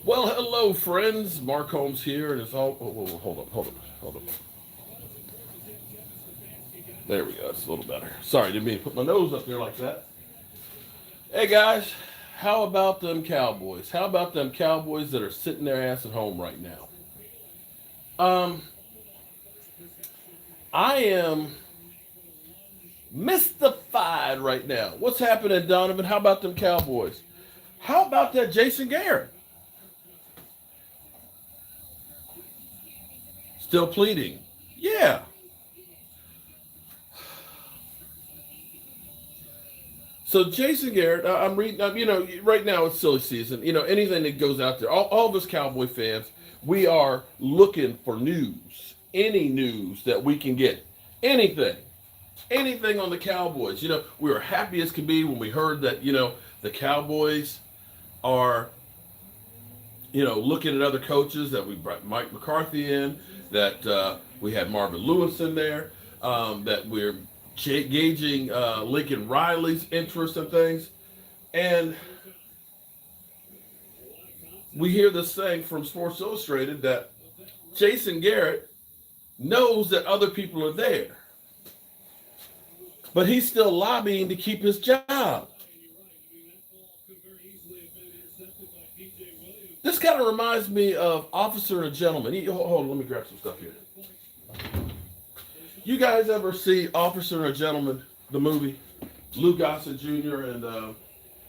Well, hello, friends. Mark Holmes here, and it's all. Hold up. There we go. It's a little better. Sorry, didn't mean to put my nose up there like that. Hey, guys, how about them Cowboys? How about them Cowboys that are sitting their ass at home right now? Um, I am mystified right now. What's happening, Donovan? How about them Cowboys? How about that Jason Garrett? Still pleading. Yeah. So Jason Garrett, I'm reading. Right now it's silly season. Anything that goes out there, all of us Cowboy fans, we are looking for news, any news that we can get, anything, anything on the Cowboys. We were happy as can be when we heard that the Cowboys are looking at other coaches, that we brought Mike McCarthy in, that we had Marvin Lewis in there, that we're gauging Lincoln Riley's interest in things. And we hear this thing from Sports Illustrated that Jason Garrett knows that other people are there, but he's still lobbying to keep his job. This kind of reminds me of Officer and a Gentleman. Hold on, let me grab some stuff here. You guys ever see Officer and a Gentleman, the movie? Lou Gossett Jr. and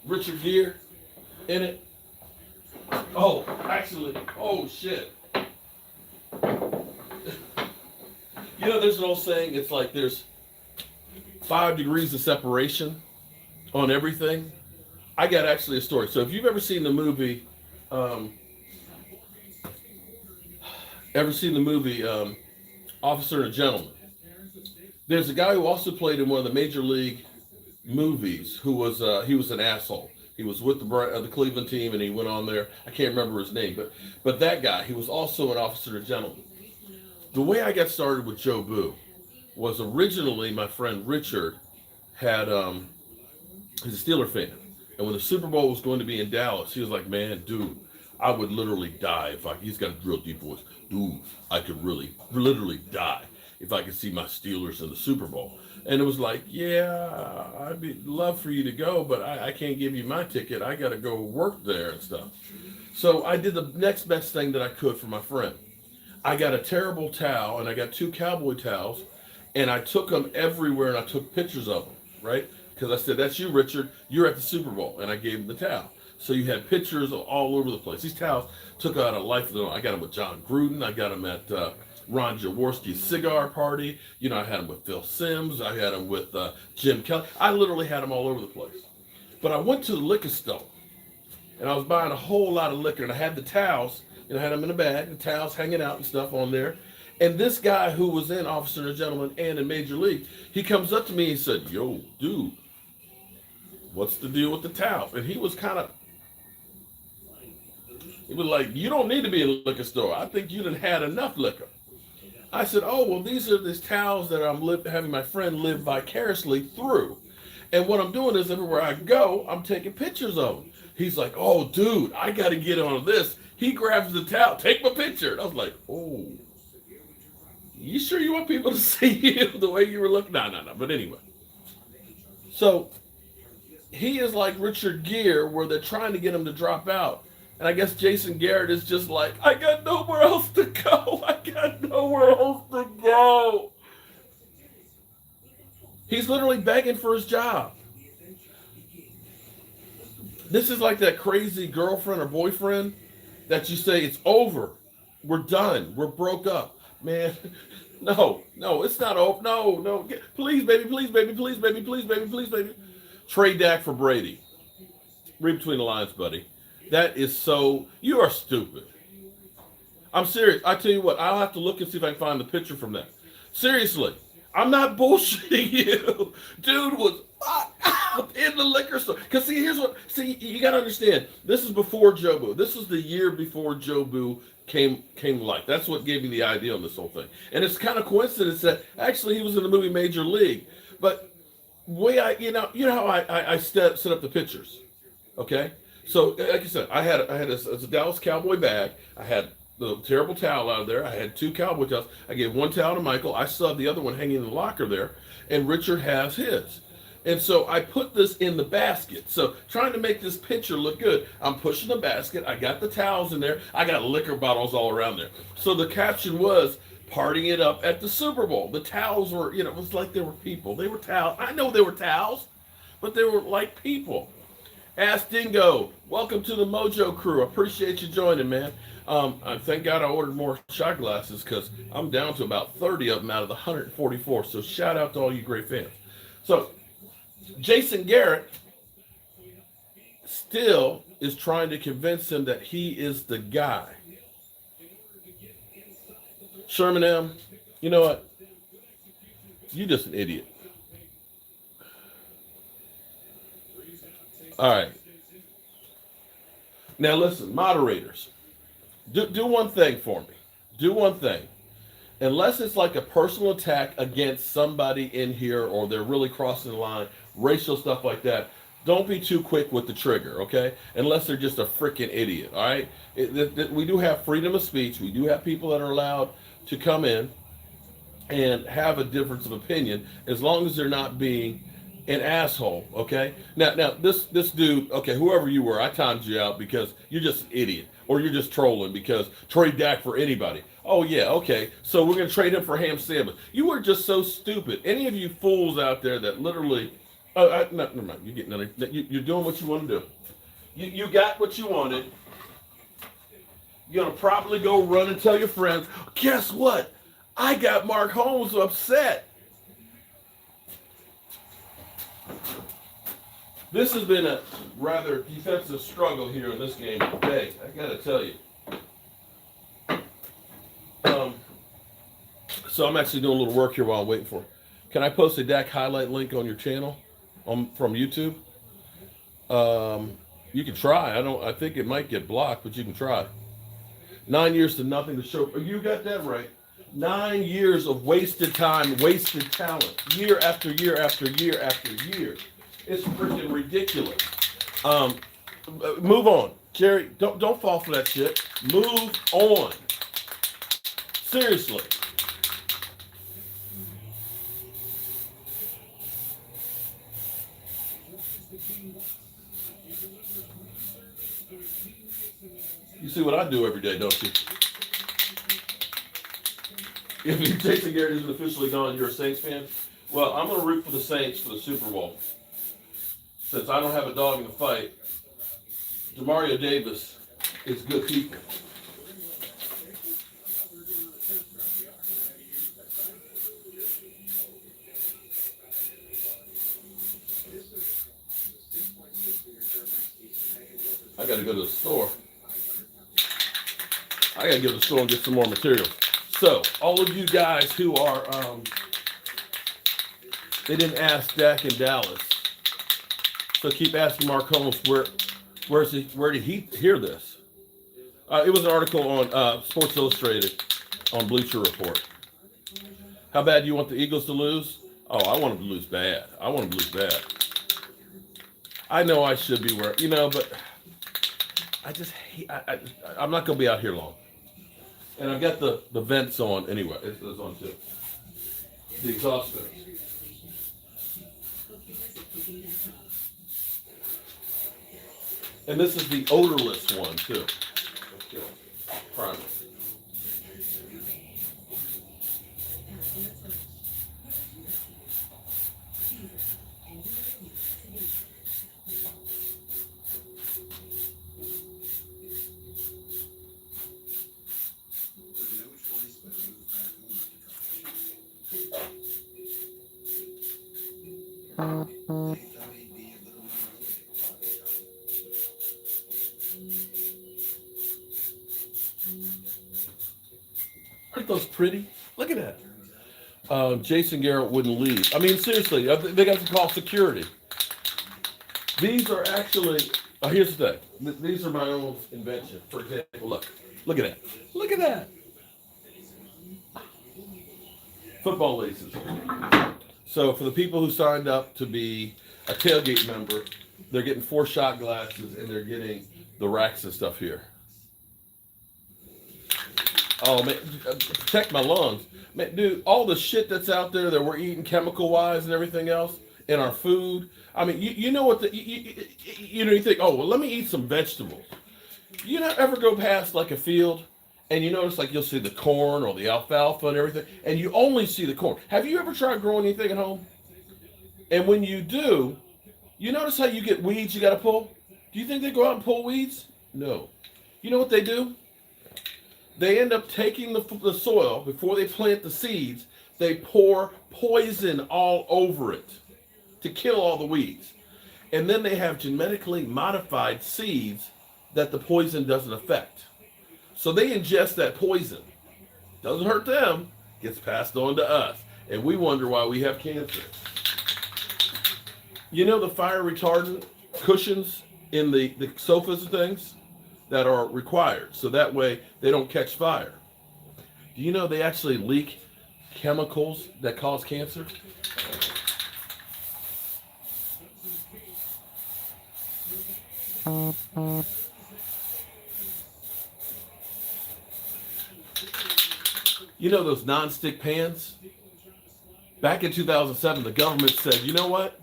Richard Gere in it. Oh, actually, oh shit. There's an old saying, it's like there's 5 degrees of separation on everything. I got actually a story. So if you've ever seen the movie, um, Officer and a Gentleman, there's a guy who also played in one of the major league movies who was he was an asshole. He was with the Cleveland team, and he went on there. I can't remember his name, but that guy, he was also an Officer and a Gentleman. The way I got started with Jobu was originally my friend Richard had he's a Steeler fan, and when the Super Bowl was going to be in Dallas, he was like, "Man, dude, I would literally die if he's got a real deep voice. Dude, I could really, literally die if I could see my Steelers in the Super Bowl." And it was like, yeah, love for you to go, but I can't give you my ticket. I got to go work there and stuff. So I did the next best thing that I could for my friend. I got a terrible towel, and I got 2 cowboy towels, and I took them everywhere, and I took pictures of them, right? Because I said, "That's you, Richard. You're at the Super Bowl," and I gave him the towel. So you had pictures all over the place. These towels took out a life of their own. I got them with John Gruden. I got them at Ron Jaworski's cigar party. I had them with Phil Simms. I had them with Jim Kelly. I literally had them all over the place. But I went to the liquor store, and I was buying a whole lot of liquor, and I had the towels, I had them in a bag, the towels hanging out and stuff on there. And this guy who was in Officer and a Gentleman and in Major League, he comes up to me and said, "Yo, dude, what's the deal with the towels?" And he was like, "You don't need to be in a liquor store. I think you done had enough liquor." I said, "Oh, well, these are these towels that I'm having my friend live vicariously through. And what I'm doing is everywhere I go, I'm taking pictures of them." He's like, "Oh, dude, I got to get on this." He grabs the towel, "Take my picture." And I was like, "Oh, you sure you want people to see you the way you were looking?" No. But anyway. So he is like Richard Gere, where they're trying to get him to drop out. And I guess Jason Garrett is just like, "I got nowhere else to go. I got nowhere else to go." He's literally begging for his job. This is like that crazy girlfriend or boyfriend that you say, "It's over. We're done. We're broke up." Man, no, it's not over. No. Please, baby, please, baby, please, baby, please, baby, please, baby. Trade Dak for Brady. Read between the lines, buddy. That is so, you are stupid. I'm serious. I tell you what, I'll have to look and see if I can find the picture from that. Seriously, I'm not bullshitting you. Dude was in the liquor store. Because you got to understand, this is before Jobu. This was the year before Jobu came to life. That's what gave me the idea on this whole thing. And it's kind of coincidence that actually he was in the movie Major League. But way how I set up the pictures. Okay? So, like I said, I had a Dallas Cowboy bag. I had the terrible towel out of there. I had 2 Cowboy towels. I gave 1 towel to Michael. I still have the other one hanging in the locker there, and Richard has his. And so I put this in the basket. So trying to make this picture look good, I'm pushing the basket. I got the towels in there. I got liquor bottles all around there. So the caption was, partying it up at the Super Bowl. The towels were, it was like they were people. They were towels. I know they were towels, but they were like people. Ask Dingo, welcome to the Mojo crew. Appreciate you joining, man. Thank God I ordered more shot glasses because I'm down to about 30 of them out of the 144. So shout out to all you great fans. So Jason Garrett still is trying to convince him that he is the guy. Sherman M., you know what? You just an idiot. All right. Now listen, moderators, do one thing for me. Do one thing. Unless it's like a personal attack against somebody in here or they're really crossing the line, racial stuff like that, don't be too quick with the trigger, okay? Unless they're just a freaking idiot, all right? We do have freedom of speech. We do have people that are allowed to come in and have a difference of opinion as long as they're not being an asshole, okay? Now this dude, okay, whoever you were, I timed you out because you're just an idiot or you're just trolling because trade Dak for anybody. Oh yeah, okay, so we're gonna trade him for ham sandwich. You are just so stupid. Any of you fools out there that literally, never mind. You're getting you're doing what you want to do. You got what you wanted. You're gonna probably go run and tell your friends. Guess what? I got Mark Holmes upset. This has been a rather defensive struggle here in this game today. I got to tell you. So I'm actually doing a little work here while I'm waiting for it. Can I post a Dak highlight link on your channel from YouTube? You can try. I think it might get blocked, but you can try. 9 years to nothing to show. You got that right. 9 years of wasted time, wasted talent, year after year after year after year. It's freaking ridiculous. Move on, Jerry. Don't fall for that shit. Move on. Seriously. You see what I do every day, don't you? If Jason Garrett isn't officially gone, you're a Saints fan? Well, I'm going to root for the Saints for the Super Bowl. Since I don't have a dog in the fight, Demario Davis is good people. I got to go to the store. I got to go to the store and get some more material. So, all of you guys who are, they didn't ask Dak in Dallas. So keep asking Mark Holmes, where did he hear this? It was an article on Sports Illustrated on Bleacher Report. How bad do you want the Eagles to lose? Oh, I want them to lose bad. I want them to lose bad. I know I should be where, but I just hate, I'm not going to be out here long. And I've got the vents on anyway. It's on too. The exhaust vents. And this is the odorless one too. Okay. Primer. Aren't those pretty? Look at that. Jason Garrett wouldn't leave. I mean, seriously, they got to call security. These are actually, here's the thing. These are my own invention. For example, look at that. Look at that. Football laces. So for the people who signed up to be a tailgate member, They're getting 4 shot glasses, and they're getting the racks and stuff here. Oh, man, protect my lungs. Man, dude, all the shit that's out there that we're eating chemical-wise and everything else in our food. I mean, you know what you think, oh, well, let me eat some vegetables. You not ever go past like a field and you notice like you'll see the corn or the alfalfa and everything, and you only see the corn. Have you ever tried growing anything at home? And when you do, you notice how you get weeds you got to pull? Do you think they go out and pull weeds? No. You know what they do? They end up taking the soil before they plant the seeds. They pour poison all over it to kill all the weeds. And then they have genetically modified seeds that the poison doesn't affect. So they ingest that poison. Doesn't hurt them, gets passed on to us. And we wonder why we have cancer. You know the fire retardant cushions in the sofas and things that are required, so that way they don't catch fire. Do you know they actually leak chemicals that cause cancer? You know those non-stick pans? Back in 2007, the government said, you know what?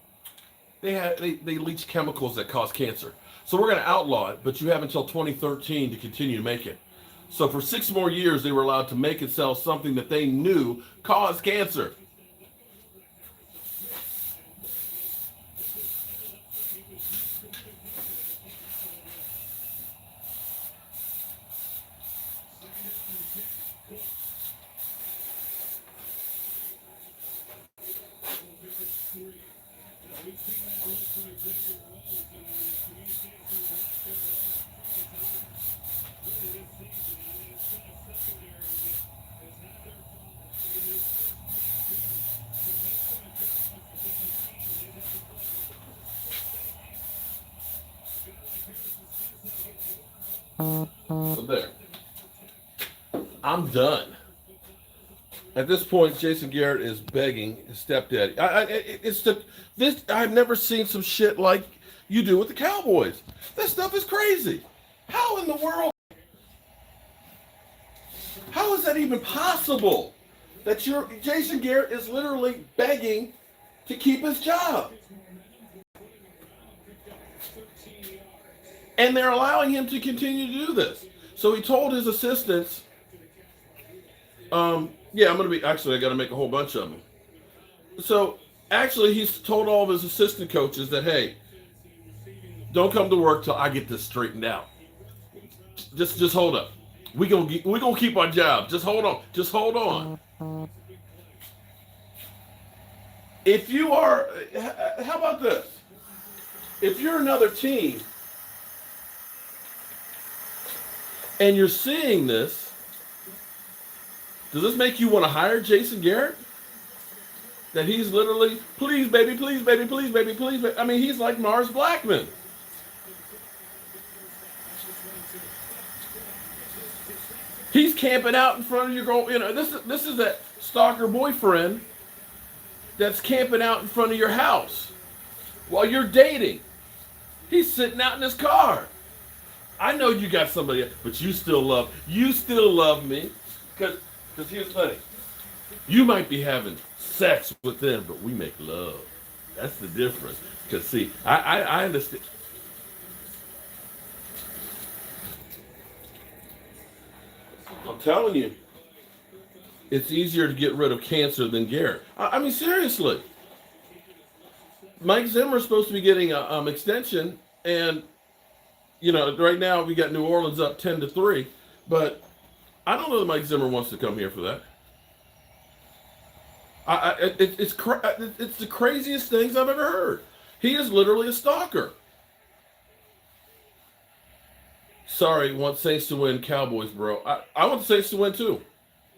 They leach chemicals that cause cancer. So we're going to outlaw it, but you have until 2013 to continue to make it. So for 6 more years, they were allowed to make and sell something that they knew caused cancer. So there. I'm done. At this point, Jason Garrett is begging his stepdaddy. I've never seen some shit like you do with the Cowboys. This stuff is crazy. How in the world? How is that even possible? That Jason Garrett is literally begging to keep his job. And they're allowing him to continue to do this. So he told his assistants, I got to make a whole bunch of them. So actually he's told all of his assistant coaches that, hey, don't come to work till I get this straightened out. Just hold up. We're gonna keep our job. Just hold on. Just hold on. If you are, how about this? If you're another team and you're seeing this, does this make you want to hire Jason Garrett? That he's literally, please, baby, please, baby, please, baby, please, baby. I mean, he's like Mars Blackman. He's camping out in front of your girl. You know, this is that stalker boyfriend that's camping out in front of your house while you're dating. He's sitting out in his car. I know you got somebody, but you still love me. Because here's the thing. You might be having sex with them, but we make love. That's the difference. Because see, I understand. I'm telling you, it's easier to get rid of cancer than Garrett. I mean, seriously. Mike Zimmer's supposed to be getting an extension, and right now we got New Orleans up 10-3, but I don't know that Mike Zimmer wants to come here for that. It's the craziest things I've ever heard. He is literally a stalker. Sorry, want Saints to win, Cowboys, bro. I want the Saints to win too.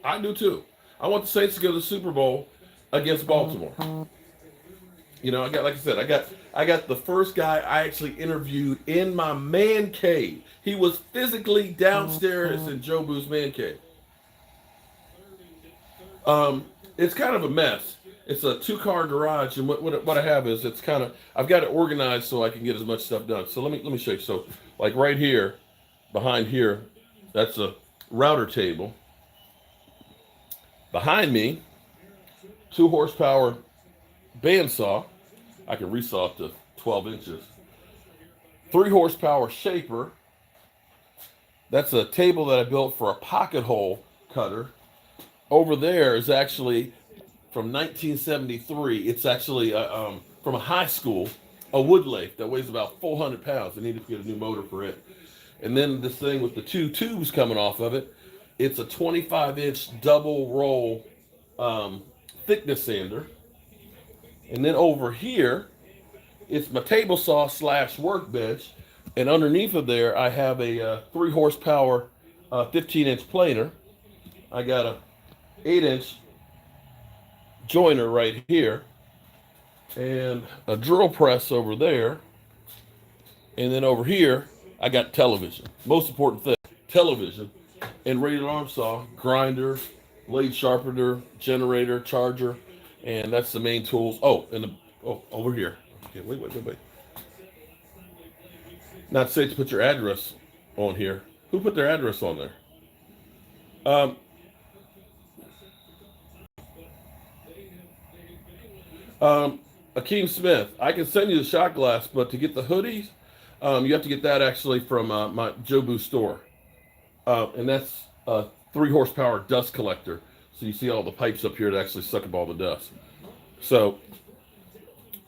I do too. I want the Saints to go to the Super Bowl against Baltimore. I got the first guy I actually interviewed in my man cave. He was physically downstairs in Jobu's man cave. It's kind of a mess. It's a 2-car garage, and what I have is it's kind of, I've got it organized so I can get as much stuff done. So let me show you. So like right here, behind here, that's a router table. Behind me, 2 horsepower bandsaw. I can resaw it to 12 inches. 3 horsepower shaper. That's a table that I built for a pocket hole cutter. Over there is actually from 1973. It's actually from a high school, a wood lathe that weighs about 400 pounds. I needed to get a new motor for it. And then this thing with the 2 tubes coming off of it, it's a 25-inch double roll thickness sander. And then over here, it's my table saw / workbench. And underneath of there, I have a 3 horsepower 15-inch planer. I got a 8-inch joiner right here. And a drill press over there. And then over here, I got television. Most important thing, television. And radial arm saw, grinder, blade sharpener, generator, charger. And that's the main tools. Oh, and over here. Okay, wait. Not safe to put your address on here. Who put their address on there? Akeem Smith. I can send you the shot glass, but to get the hoodies, you have to get that actually from my Jobu store. And that's a 3 horsepower dust collector. So you see all the pipes up here that actually suck up all the dust. So,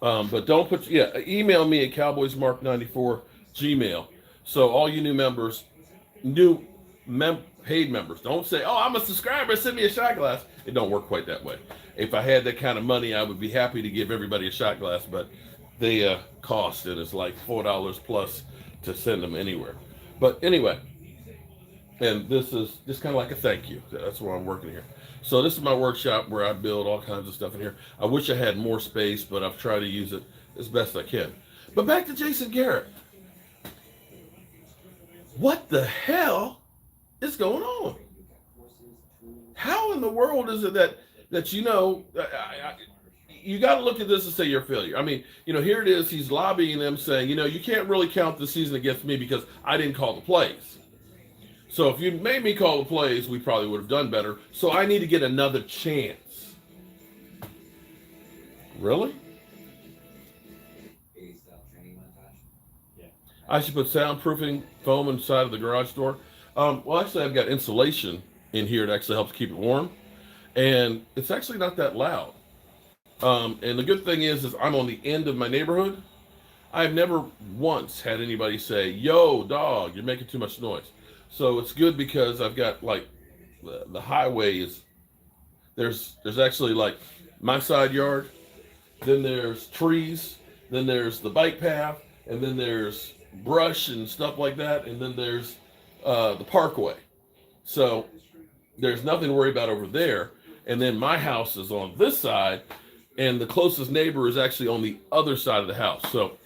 but don't put, email me at cowboysmark94 Gmail. So all you new members, paid members, don't say, oh, I'm a subscriber, send me a shot glass. It don't work quite that way. If I had that kind of money, I would be happy to give everybody a shot glass, but they cost, and it's like $4 plus to send them anywhere. But anyway, and this is just kind of like a thank you. That's why I'm working here. So this is my workshop where I build all kinds of stuff in here. I wish I had more space, but I've tried to use it as best I can. But back to Jason Garrett. What the hell is going on? How in the world is it that you know, you got to look at this and say you're a failure. I mean, here it is. He's lobbying them saying, you can't really count the season against me because I didn't call the plays. So if you made me call the plays, we probably would have done better. So I need to get another chance. Really? I should put soundproofing foam inside of the garage door. Well, actually, I've got insulation in here that actually helps keep it warm. And it's actually not that loud. And the good thing is I'm on the end of my neighborhood. I've never once had anybody say, yo, dog, you're making too much noise. So it's good because I've got like the highway is, there's actually like my side yard, then there's trees, then there's the bike path, and then there's brush and stuff like that, and then there's the parkway. So there's nothing to worry about over there. And then my house is on this side, and the closest neighbor is actually on the other side of the house. So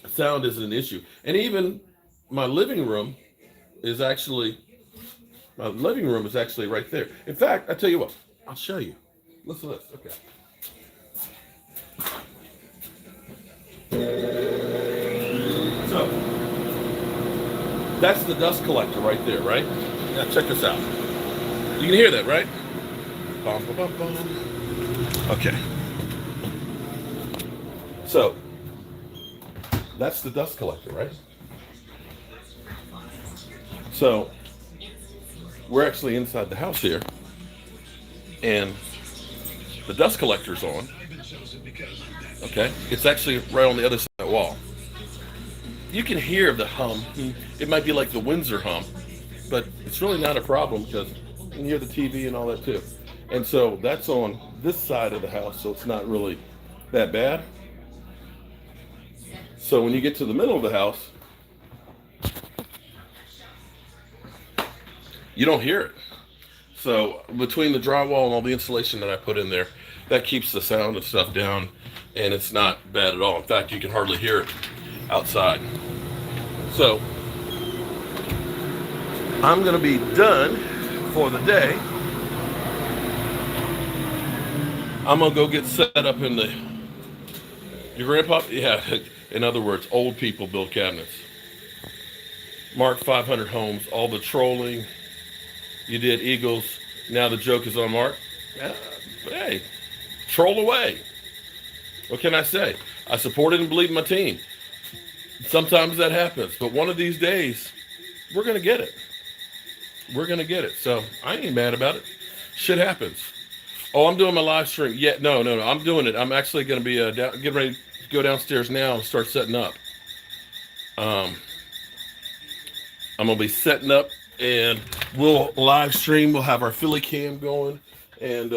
sound isn't an issue. And even my living room is actually right there. In fact, I tell you what, I'll show you. Listen to this. Okay. So that's the dust collector right there, right? Now check this out. You can hear that, right? Bum, bum, bum, bum. Okay. So that's the dust collector, right? So we're actually inside the house here, and the dust collector's on. Okay, it's actually right on the other side of the wall. You can hear the hum. It might be like the Windsor hum, but it's really not a problem because you can hear the TV and all that too. And so that's on this side of the house, so it's not really that bad. So when you get to the middle of the house, you don't hear it. So between the drywall and all the insulation that I put in there, that keeps the sound and stuff down, and it's not bad at all. In fact, you can hardly hear it outside. So I'm going to be done for the day. I'm gonna go get set up in the. Your grandpa? Yeah. In other words, old people build cabinets. Mark 500 Holmes. All the trolling you did, Eagles. Now the joke is on Mark. Hey, troll away. What can I say? I supported and believe in my team. Sometimes that happens, but one of these days, we're gonna get it. We're gonna get it. So I ain't mad about it. Shit happens. Oh, I'm doing my live stream. Yeah, no. I'm doing it. I'm actually gonna be getting ready to go downstairs now and start setting up. Um, I'm gonna be setting up, and we'll live stream. We'll have our Philly cam going, and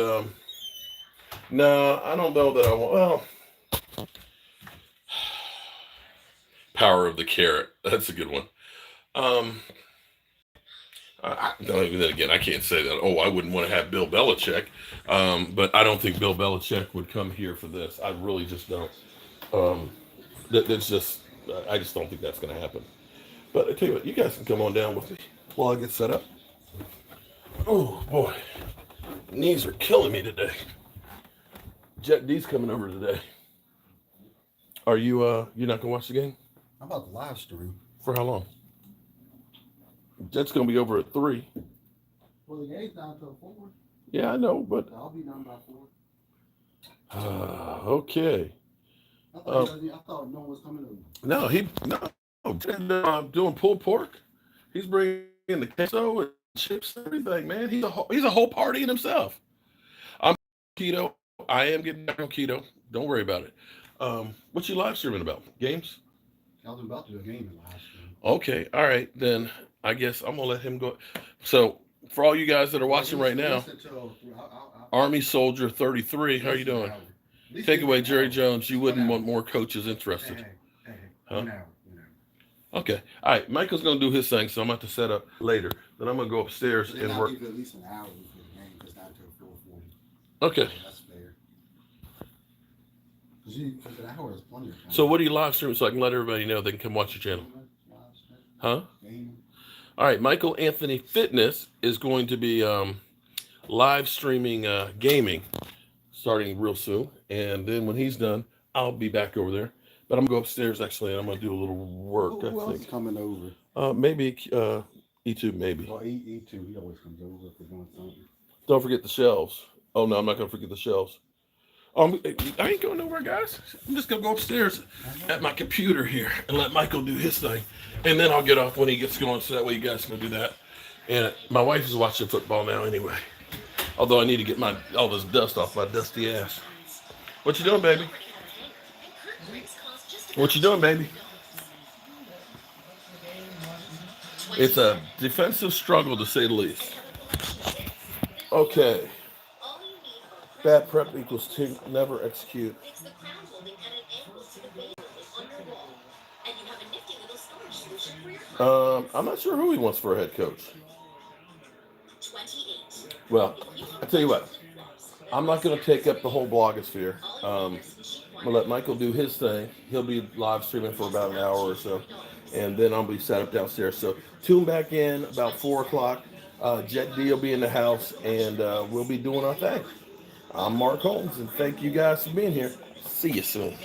no, I don't know that I want. Well, power of the carrot. That's a good one. Then again, I can't say that. Oh, I wouldn't want to have Bill Belichick, but I don't think Bill Belichick would come here for this. I really just don't. That's just. I just don't think that's going to happen. But I tell you what, you guys can come on down with me while I get set up. Oh boy, knees are killing me today. Jet D's coming over today. Are you? You're not gonna watch the game? How about the live stream? For how long? Jet's gonna be over at 3. Well, the game's down until 4. Yeah, I know, but I'll be done by 4. Okay. I thought no one was coming over. No, doing pulled pork. He's bringing the queso and chips and everything, man. He's a whole party in himself. I'm keto. I am getting back on keto. Don't worry about it. What you live streaming about? Games? I was about to do a game in live stream. Okay, all right. Then I guess I'm gonna let him go. So for all you guys that are watching right now, Army Soldier 33, how are you doing? Take away Jerry Jones. You wouldn't want more coaches interested. Huh? Okay. All right. Michael's going to do his thing, so I'm going to have to set up later. Then I'm going to go upstairs and work. At least an hour for the game because not until 4:40. Okay. So that's fair. Because an hour is plenty of time. So what do you live stream so I can let everybody know they can come watch your channel? Huh? All right. Michael Anthony Fitness is going to be live streaming gaming starting real soon. And then when he's done, I'll be back over there. But I'm going to go upstairs, actually, and I'm going to do a little work, Who else is coming over? Maybe E2, maybe. Well, E2, he always comes over if they're doing something. Don't forget the shelves. Oh, no, I'm not going to forget the shelves. I ain't going nowhere, guys. I'm just going to go upstairs at my computer here and let Michael do his thing. And then I'll get off when he gets going, so that way you guys can do that. And my wife is watching football now anyway. Although I need to get all this dust off my dusty ass. What you doing, baby? What you doing, baby? It's a defensive struggle, to say the least. Okay. Bad prep equals never execute. I'm not sure who he wants for a head coach. Well, I tell you what. I'm not going to take up the whole blogosphere. I'm going to let Michael do his thing. He'll be live streaming for about an hour or so. And then I'll be set up downstairs. So tune back in about 4 o'clock. Jet D will be in the house, and we'll be doing our thing. I'm Mark Holmes, and thank you guys for being here. See you soon.